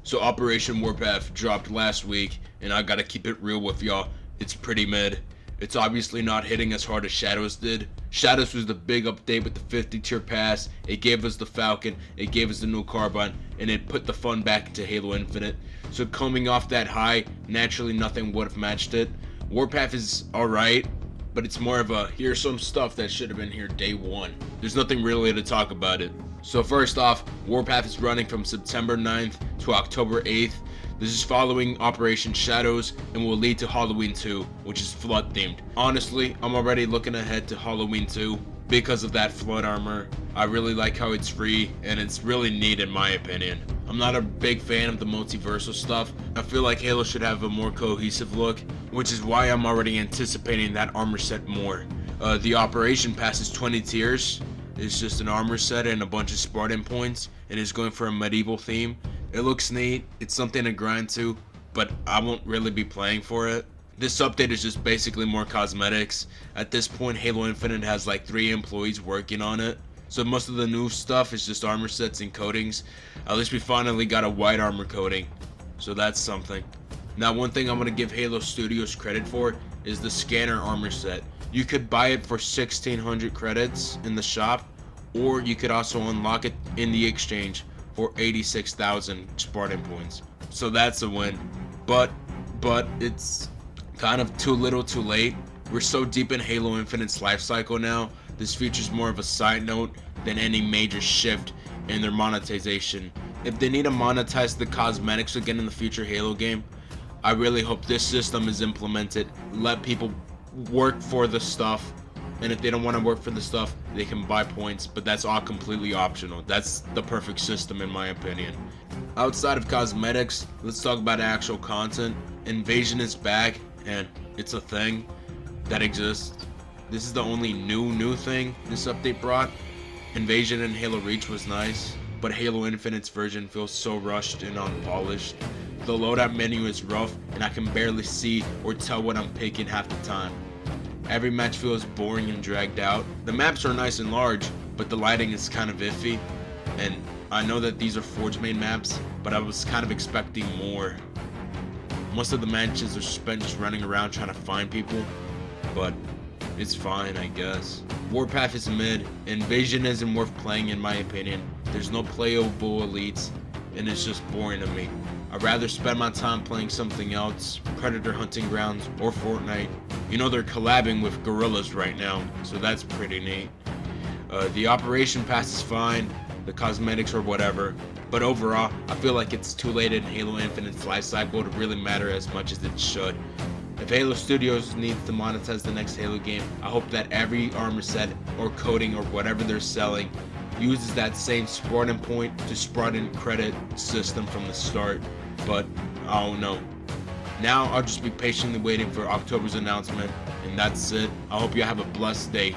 So Operation Warpath dropped last week, and I gotta keep it real with y'all. It's pretty mid. It's obviously not hitting as hard as Shadows did. Shadows was the big update with the 50 tier pass. It gave us the Falcon, it gave us the new carbine, and it put the fun back into Halo Infinite. So coming off that high, naturally nothing would have matched it. Warpath is alright, but it's more of a here's some stuff that should have been here day one. There's nothing really to talk about it. So first off, Warpath is running from September 9th to October 8th. This is following Operation Shadows and will lead to Halloween 2, which is flood themed. Honestly, I'm already looking ahead to Halloween 2 because of that flood armor. I really like how it's free and it's really neat in my opinion. I'm not a big fan of the multiversal stuff. I feel like Halo should have a more cohesive look, which is why I'm already anticipating that armor set more. The Operation Pass is 20 tiers. It's just an armor set and a bunch of Spartan points, and it's going for a medieval theme. It looks neat, it's something to grind to, but I won't really be playing for it. This update is just basically more cosmetics. At this point, Halo Infinite has like 3 employees working on it. So most of the new stuff is just armor sets and coatings. At least we finally got a white armor coating. So that's something. Now one thing I'm going to give Halo Studios credit for is the scanner armor set. You could buy it for 1600 credits in the shop, or you could also unlock it in the exchange for 86,000 Spartan points. So that's a win. But it's kind of too little too late. We're so deep in Halo Infinite's life cycle now, this feature's more of a side note than any major shift in their monetization. If they need to monetize the cosmetics again in the future Halo game, I really hope this system is implemented. Let people work for the stuff, and if they don't want to work for the stuff, they can buy points, but that's all completely optional. That's the perfect system in my opinion. Outside of cosmetics, let's talk about actual content. Invasion is back, and it's a thing that exists. This is the only new thing this update brought. Invasion and Halo Reach was nice, but Halo Infinite's version feels so rushed and unpolished. The loadout menu is rough, and I can barely see or tell what I'm picking half the time. Every match feels boring and dragged out. The maps are nice and large, but the lighting is kind of iffy. And I know that these are Forge main maps, but I was kind of expecting more. Most of the matches are spent just running around trying to find people, but it's fine, I guess. Warpath is mid. Invasion isn't worth playing in my opinion. There's no playable elites, and it's just boring to me. I'd rather spend my time playing something else, Predator Hunting Grounds or Fortnite. You know they're collabing with Gorillas right now, so that's pretty neat. The Operation Pass is fine, the cosmetics or whatever, but overall, I feel like it's too late in Halo Infinite's life cycle to really matter as much as it should. If Halo Studios needs to monetize the next Halo game, I hope that every armor set or coating or whatever they're selling uses that same Spartan point to Spartan credit system from the start, but I don't know. Now I'll just be patiently waiting for October's announcement, and that's it. I hope you have a blessed day.